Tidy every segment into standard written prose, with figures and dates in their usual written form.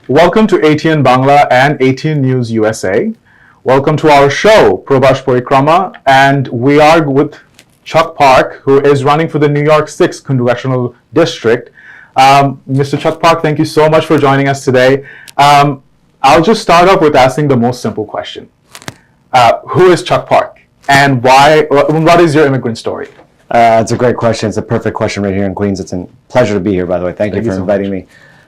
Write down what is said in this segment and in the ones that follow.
Welcome to ATN Bangla and ATN News USA. Welcome to our show, Probash Porikrama, and we are with Chuck Park, who is running for the New York 6th Congressional District. Mr. Chuck Park, thank you so much for joining us today. I'll just start off with asking the most simple question. Who is Chuck Park, and what is your immigrant story? It's a great question. It's a perfect question right here in Queens. It's a pleasure to be here, by the way. Thank you for inviting me.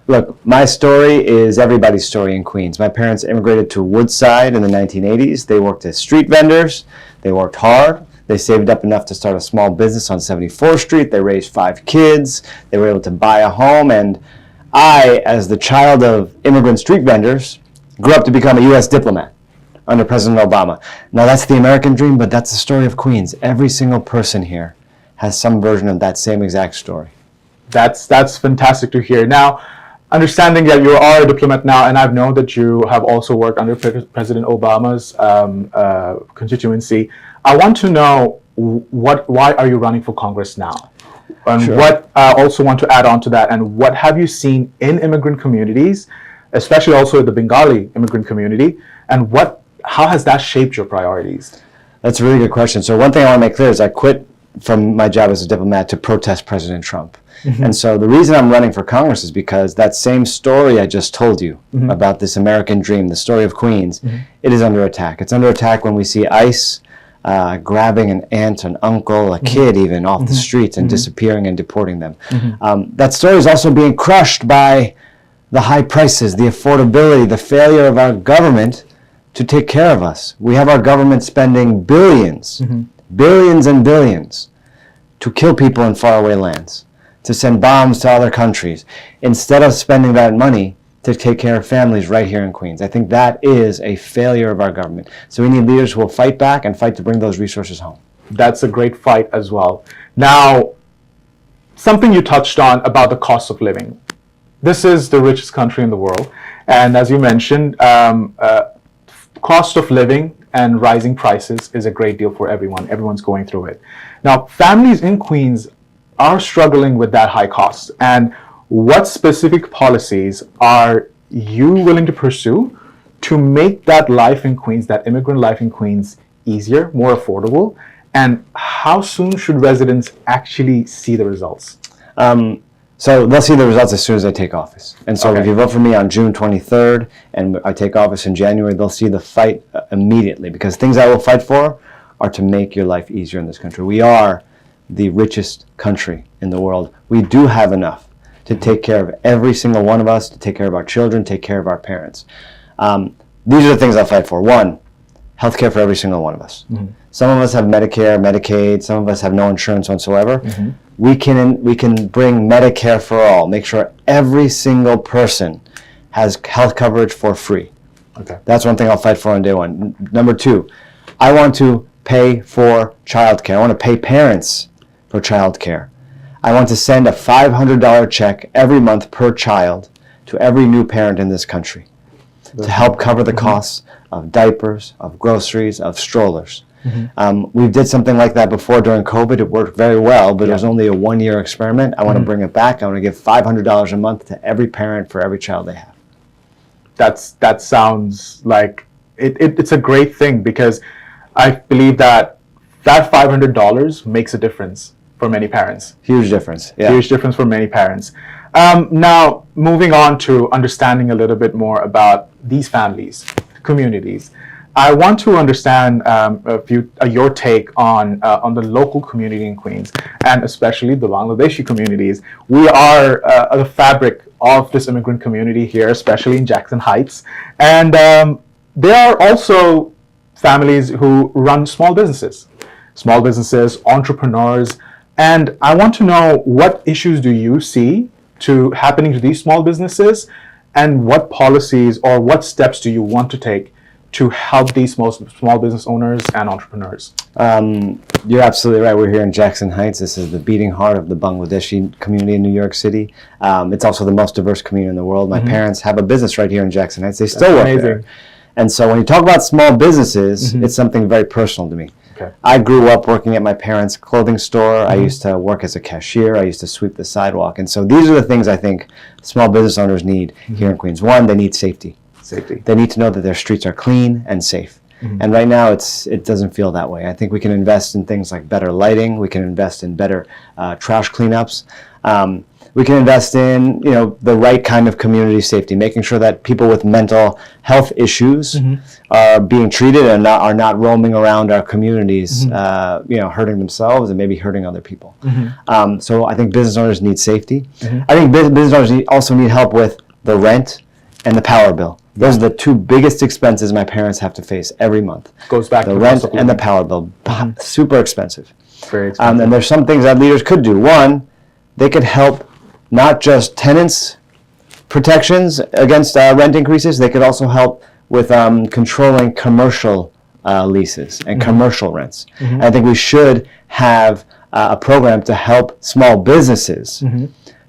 Look, my story is everybody's story in Queens. My parents immigrated to Woodside in the 1980s. They worked as street vendors. They worked hard. They saved up enough to start a small business on 74th Street. They raised 5 kids. They were able to buy a home. And I, as the child of immigrant street vendors, grew up to become a U.S. diplomat under President Obama. Now, that's the American dream, but that's the story of Queens. Every single person here has some version of that same exact story. That's fantastic to hear. Now, understanding that you are a diplomat now, and I've known that you have also worked under President Obama's constituency, I want to know why are you running for Congress now? And Sure. what I also want to add on to that, and what have you seen in immigrant communities, especially also the Bengali immigrant community, and how has that shaped your priorities? That's a really good question. So one thing I want to make clear is I quit from my job as a diplomat to protest President Trump. Mm-hmm. And so the reason I'm running for Congress is because that same story I just told you mm-hmm. about this American dream, the story of Queens, mm-hmm. it is under attack. It's under attack when we see ICE grabbing an aunt, an uncle, a mm-hmm. kid even off mm-hmm. the streets and mm-hmm. disappearing and deporting them. Mm-hmm. That story is also being crushed by the high prices, the affordability, the failure of our government to take care of us. We have our government spending billions, mm-hmm. billions and billions to kill people in faraway lands, to send bombs to other countries, instead of spending that money to take care of families right here in Queens. I think that is a failure of our government. So we need leaders who will fight back and fight to bring those resources home. That's a great fight as well. Now, something you touched on about the cost of living. This is the richest country in the world. And as you mentioned, cost of living and rising prices is a great deal for everyone. Everyone's going through it. Now, families in Queens are struggling with that high cost. And what specific policies are you willing to pursue to make that life in Queens, that immigrant life in Queens, easier, more affordable? And how soon should residents actually see the results? So they'll see the results as soon as I take office. And so if you vote for me on June 23rd and I take office in January, they'll see the fight immediately, because things I will fight for are to make your life easier in this country. We are the richest country in the world. We do have enough to take care of every single one of us, to take care of our children, take care of our parents. These are the things I'll fight for. 1, healthcare for every single one of us. Mm-hmm. Some of us have Medicare, Medicaid, some of us have no insurance whatsoever. Mm-hmm. We can bring Medicare for all, make sure every single person has health coverage for free. Okay. That's one thing I'll fight for on day one. Number 2, I want to pay for childcare. I want to pay parents for childcare. I want to send a $500 check every month per child to every new parent in this country to help cover the costs of diapers, of groceries, of strollers. Mm-hmm. We did something like that before during COVID. It worked very well, but it was only a 1-year experiment. I want to bring it back. I want to give $500 a month to every parent for every child they have. That sounds like it's a great thing, because I believe that $500 makes a difference for many parents. Huge difference. Yeah. Huge difference for many parents. Now, moving on to understanding a little bit more about these families, communities. I want to understand your take on the local community in Queens, and especially the Bangladeshi communities. We are the fabric of this immigrant community here, especially in Jackson Heights. And there are also families who run small businesses, entrepreneurs. And I want to know, what issues do you see happening to these small businesses, and what policies or what steps do you want to take to help these small business owners and entrepreneurs? You're absolutely right. We're here in Jackson Heights. This is the beating heart of the Bangladeshi community in New York City. It's also the most diverse community in the world. My parents have a business right here in Jackson Heights. They still work there. And so when you talk about small businesses, it's something very personal to me. Okay. I grew up working at my parents' clothing store. I used to work as a cashier. I used to sweep the sidewalk. And so these are the things I think small business owners need here in Queens. One, they need safety. Safety. They need to know that their streets are clean and safe. And right now, it doesn't feel that way. I think we can invest in things like better lighting. We can invest in better trash cleanups. We can invest in, the right kind of community safety, making sure that people with mental health issues are being treated and are not roaming around our communities, hurting themselves and maybe hurting other people. So I think business owners need safety. I think business owners also need help with the rent and the power bill. Those are the two biggest expenses my parents have to face every month. Goes back the to rent and the power bill. Super expensive. Very expensive. And there's some things that leaders could do. One, they could help not just tenants' protections against rent increases, they could also help with controlling commercial leases and commercial rents. I think we should have a program to help small businesses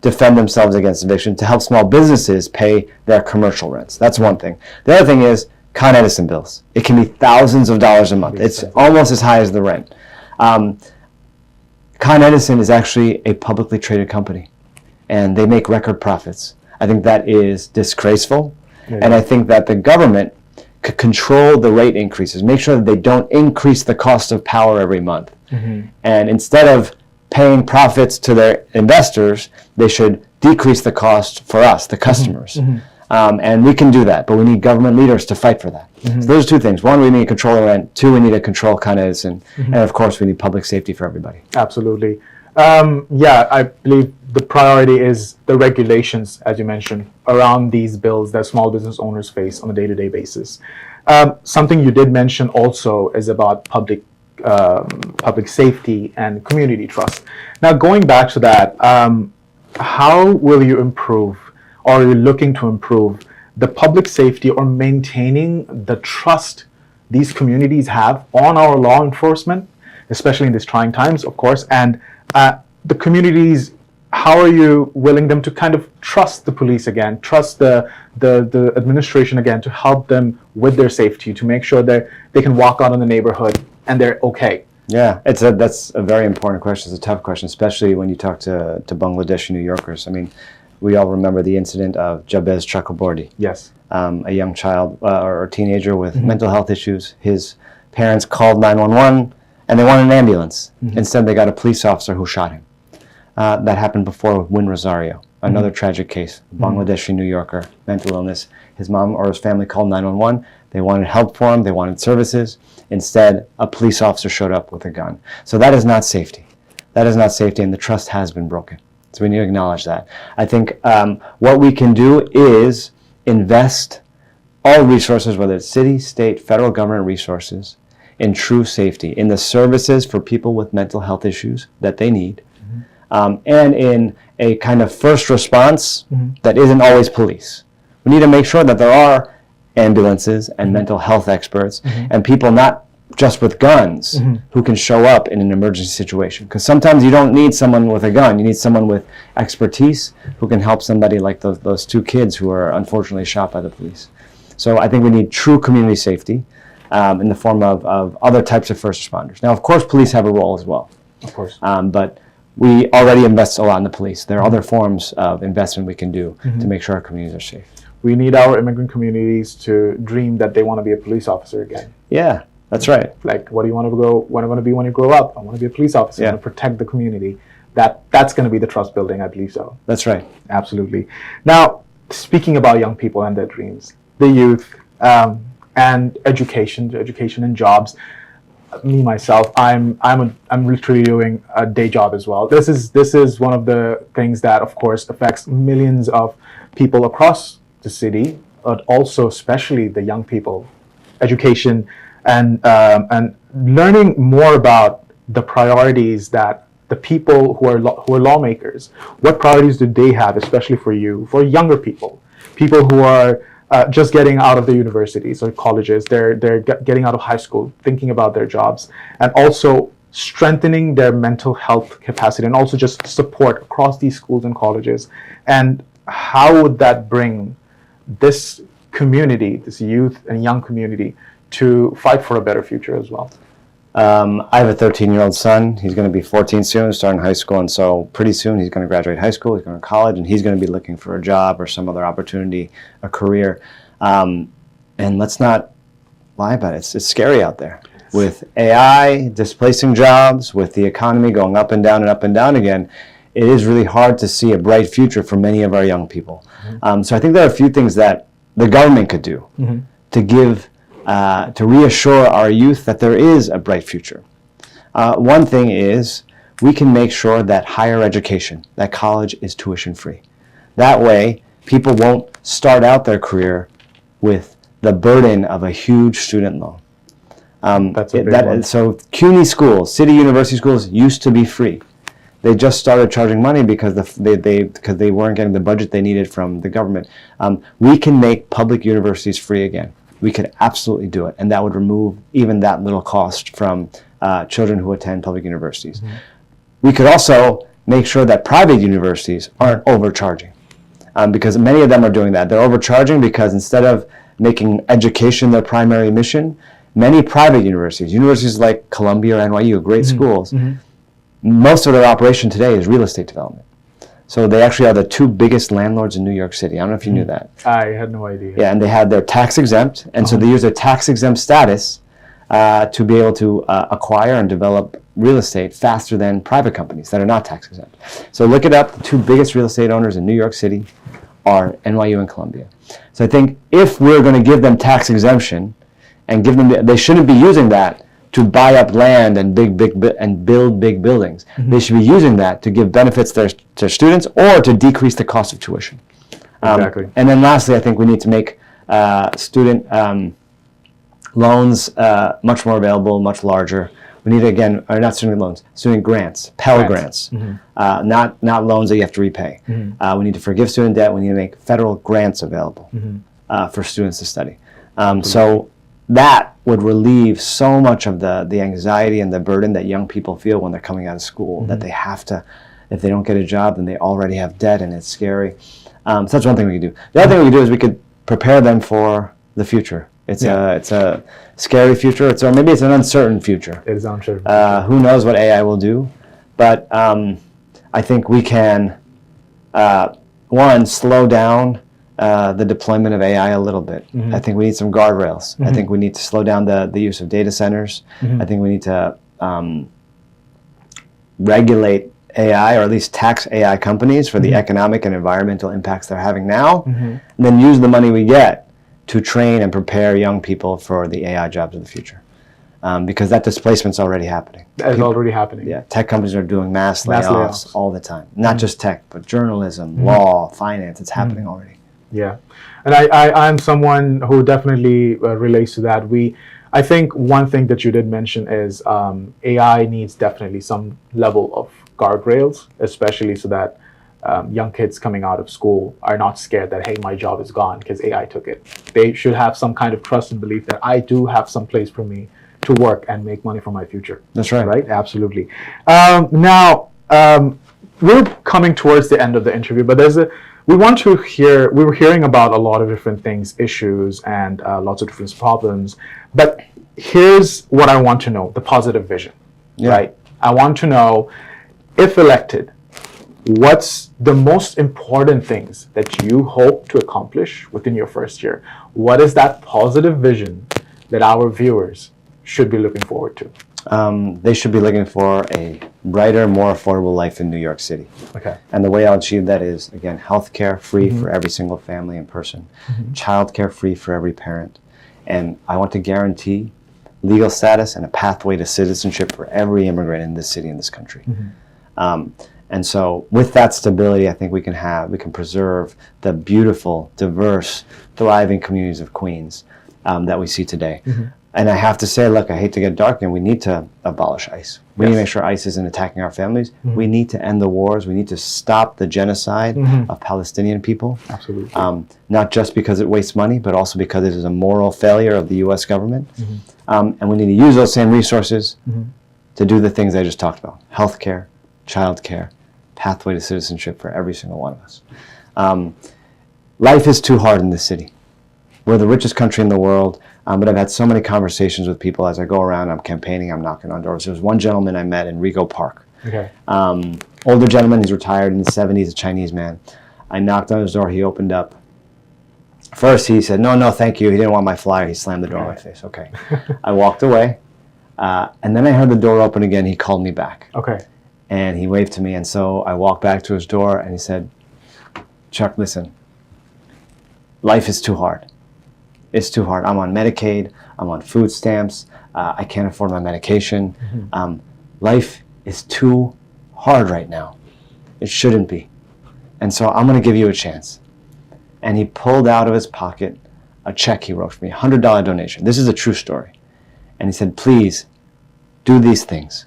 defend themselves against eviction, to help small businesses pay their commercial rents. That's one thing. The other thing is Con Edison bills. It can be thousands of dollars a month. It's almost as high as the rent. Con Edison is actually a publicly traded company, and they make record profits. I think that is disgraceful, and I think that the government could control the rate increases, make sure that they don't increase the cost of power every month. And instead of paying profits to their investors, they should decrease the cost for us, the customers. And we can do that, but we need government leaders to fight for that. So those are two things. One, we need to control the rent. Two, we need to control Con Edison. And of course, we need public safety for everybody. Absolutely. I believe the priority is the regulations, as you mentioned, around these bills that small business owners face on a day-to-day basis. Something you did mention also is about public safety and community trust. Now, going back to that, how will you improve, or are you looking to improve, the public safety or maintaining the trust these communities have on our law enforcement, especially in these trying times, of course, and the communities, how are you willing them to kind of trust the police again, trust the administration again, to help them with their safety, to make sure that they can walk out in the neighborhood and they're okay? Yeah, that's a very important question. It's a tough question, especially when you talk to Bangladeshi New Yorkers. I mean, we all remember the incident of Jabez Chakraborty. Yes. A young child or teenager with mental health issues. His parents called 911 and they wanted an ambulance. Instead, they got a police officer who shot him. That happened before with Win Rosario, another tragic case. Bangladeshi New Yorker, mental illness. His mom or his family called 911. They wanted help for him. They wanted services. Instead, a police officer showed up with a gun. So that is not safety. That is not safety, and the trust has been broken. So we need to acknowledge that. I think what we can do is invest all resources, whether it's city, state, federal government resources, in true safety, in the services for people with mental health issues that they need, and in a kind of first response that isn't always police. We need to make sure that there are ambulances and mental health experts and people not just with guns who can show up in an emergency situation. Because sometimes you don't need someone with a gun. You need someone with expertise who can help somebody like those two kids who were unfortunately shot by the police. So I think we need true community safety in the form of other types of first responders. Now, of course, police have a role as well. Of course. But we already invest a lot in the police. There are other forms of investment we can do to make sure our communities are safe. We need our immigrant communities to dream that they want to be a police officer again. Yeah, that's right. Like, what do you want to be when you grow up? I want to be a police officer. I want to protect the community. That's going to be the trust building, I believe so. That's right. Absolutely. Now, speaking about young people and their dreams, the youth, and education and jobs. Me myself, I'm literally doing a day job as well. This is one of the things that, of course, affects millions of people across the city, but also especially the young people. Education and learning more about the priorities that the people who are lawmakers, what priorities do they have, especially for younger people who are just getting out of the universities or colleges, they're getting out of high school, thinking about their jobs, and also strengthening their mental health capacity, and also just support across these schools and colleges. And how would that bring this community, this youth and young community, to fight for a better future as well? I have a 13-year-old son. He's going to be 14 soon, starting high school, and so pretty soon he's going to graduate high school, he's going to college, and he's going to be looking for a job or some other opportunity, a career. And let's not lie about it. It's scary out there. With AI displacing jobs, with the economy going up and down again, it is really hard to see a bright future for many of our young people. So I think there are a few things that the government could do to give, to reassure our youth that there is a bright future. One thing is we can make sure that higher education, that college is tuition free. That way, people won't start out their career with the burden of a huge student loan. That's a big one. So CUNY schools, city university schools used to be free. They just started charging money because they weren't getting the budget they needed from the government. We can make public universities free again. We could absolutely do it, and that would remove even that little cost from children who attend public universities. We could also make sure that private universities aren't overcharging, because many of them are doing that. They're overcharging because instead of making education their primary mission, many private universities like Columbia or NYU, great schools, most of their operation today is real estate development. So they actually are the two biggest landlords in New York City. I don't know if you knew that. I had no idea. Yeah, and they had their tax exempt, and so they use their tax exempt status to be able to acquire and develop real estate faster than private companies that are not tax exempt. So look it up. The two biggest real estate owners in New York City are NYU and Columbia. So I think if we're going to give them tax exemption and give them, they shouldn't be using that to buy up land and build big buildings. They should be using that to give benefits to their students or to decrease the cost of tuition. Exactly. And then lastly, I think we need to make student loans much more available, much larger. We need, again, or not student loans, student grants, Pell Grants, not loans that you have to repay. We need to forgive student debt. We need to make federal grants available for students to study. So that would relieve so much of the anxiety and the burden that young people feel when they're coming out of school, that they have to, if they don't get a job, then they already have debt and it's scary. So that's one thing we could do. The other thing we could do is we could prepare them for the future. It's a scary future, or maybe it's an uncertain future. It is uncertain. Who knows what AI will do, but I think we can, one, slow down the deployment of AI a little bit. I think we need some guardrails. I think we need to slow down the use of data centers. I think we need to regulate AI, or at least tax AI companies for the economic and environmental impacts they're having now, and then use the money we get to train and prepare young people for the AI jobs of the future. Because that displacement's already happening. It's already happening. Yeah, tech companies are doing mass layoffs all the time. Not just tech, but journalism, law, finance, it's happening already. Yeah, and I'm someone who definitely relates to that. I think one thing that you did mention is AI needs definitely some level of guardrails, especially so that young kids coming out of school are not scared that, hey, my job is gone because AI took it. They should have some kind of trust and belief that I do have some place for me to work and make money for my future. That's right. Right? Absolutely. Now, we're coming towards the end of the interview, but we were hearing about a lot of different things, issues, and lots of different problems. But here's what I want to know, the positive vision, right? I want to know, if elected, what's the most important things that you hope to accomplish within your first year? What is that positive vision that our viewers should be looking forward to? They should be looking for a brighter, more affordable life in New York City. Okay. And the way I'll achieve that is, again, healthcare free for every single family and person, childcare free for every parent, and I want to guarantee legal status and a pathway to citizenship for every immigrant in this city, in this country. And so with that stability, I think we can preserve the beautiful, diverse, thriving communities of Queens that we see today. And I have to say, look, I hate to get dark, and we need to abolish ICE. We need to make sure ICE isn't attacking our families. We need to end the wars. We need to stop the genocide of Palestinian people. Absolutely. Not just because it wastes money, but also because it is a moral failure of the U.S. government. And we need to use those same resources to do the things I just talked about: healthcare, childcare, pathway to citizenship for every single one of us. Life is too hard in this city. We're the richest country in the world. But I've had so many conversations with people as I go around. I'm campaigning. I'm knocking on doors. There was one gentleman I met in Rego Park. Okay. Older gentleman. He's retired in the 70s. A Chinese man. I knocked on his door. He opened up. First, he said, no, thank you. He didn't want my flyer. He slammed the door in my face. Okay. I walked away. And then I heard the door open again. He called me back. Okay. And he waved to me. And so I walked back to his door and he said, Chuck, listen, life is too hard. It's too hard. I'm on Medicaid. I'm on food stamps. I can't afford my medication. Life is too hard right now. It shouldn't be. And so I'm going to give you a chance. And he pulled out of his pocket a check he wrote for me, $100 donation. This is a true story. And he said, please do these things.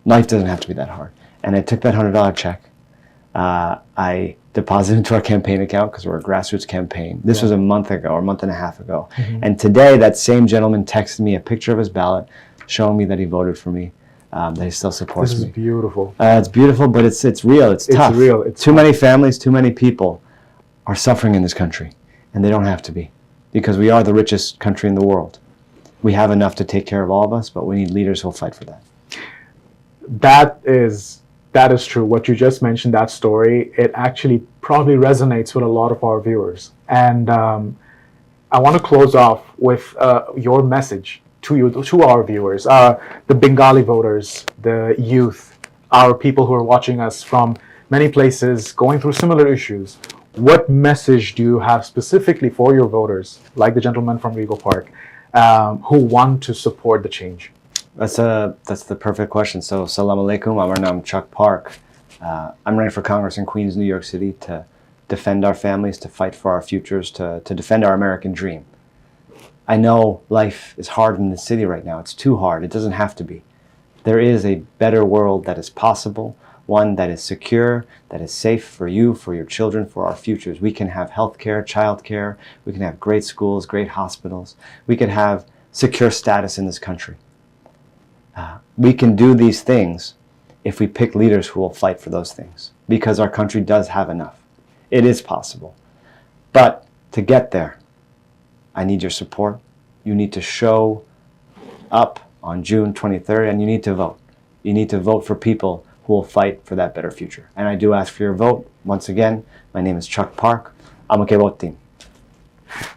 Life doesn't have to be that hard. And I took that $100 check. I deposited into our campaign account because we're a grassroots campaign. This was a month ago or a month and a half ago. And today that same gentleman texted me a picture of his ballot showing me that he voted for me, that he still supports me. This is beautiful. It's beautiful, but it's real. It's tough. It's real. It's too many families, too many people are suffering in this country. And they don't have to be. Because we are the richest country in the world. We have enough to take care of all of us, but we need leaders who will fight for that. That is true. What you just mentioned, that story, it actually probably resonates with a lot of our viewers. And I want to close off with your message to our viewers, the Bengali voters, the youth, our people who are watching us from many places going through similar issues. What message do you have specifically for your voters, like the gentleman from Rego Park, who want to support the change? That's the perfect question. So, Salam Alaikum. I'm Chuck Park. I'm running for Congress in Queens, New York City to defend our families, to fight for our futures, to defend our American dream. I know life is hard in the city right now. It's too hard. It doesn't have to be. There is a better world that is possible, one that is secure, that is safe for you, for your children, for our futures. We can have health care, child care. We can have great schools, great hospitals. We can have secure status in this country. We can do these things if we pick leaders who will fight for those things, because our country does have enough. It is possible. But to get there, I need your support. You need to show up on June 23rd, and you need to vote. You need to vote for people who will fight for that better future. And I do ask for your vote. Once again, my name is Chuck Park. I'm okay vote team.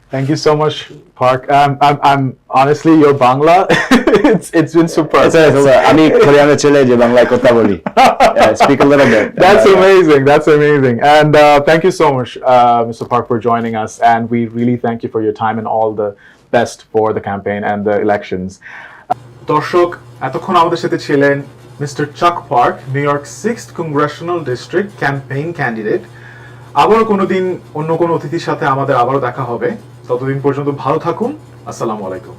Thank you so much, Park. I'm honestly, your Bangla, it's been superb. আমি কোরিয়ানের ছেলে যে বাংলায় কথা বলি. Speak a little bit. That's amazing. That's amazing. And thank you so much, Mr. Park, for joining us. And we really thank you for your time and all the best for the campaign and the elections. দর্শক, এতক্ষণ আমাদের সাথে ছিলেন mister চাক park, new York 6th Congressional District campaign candidate. আবারও কোনোদিন অন্য কোনো অতিথির সাথে আমাদের আবারও দেখা হবে। ততদিন পর্যন্ত ভালো থাকুন। আসসালামু আলাইকুম।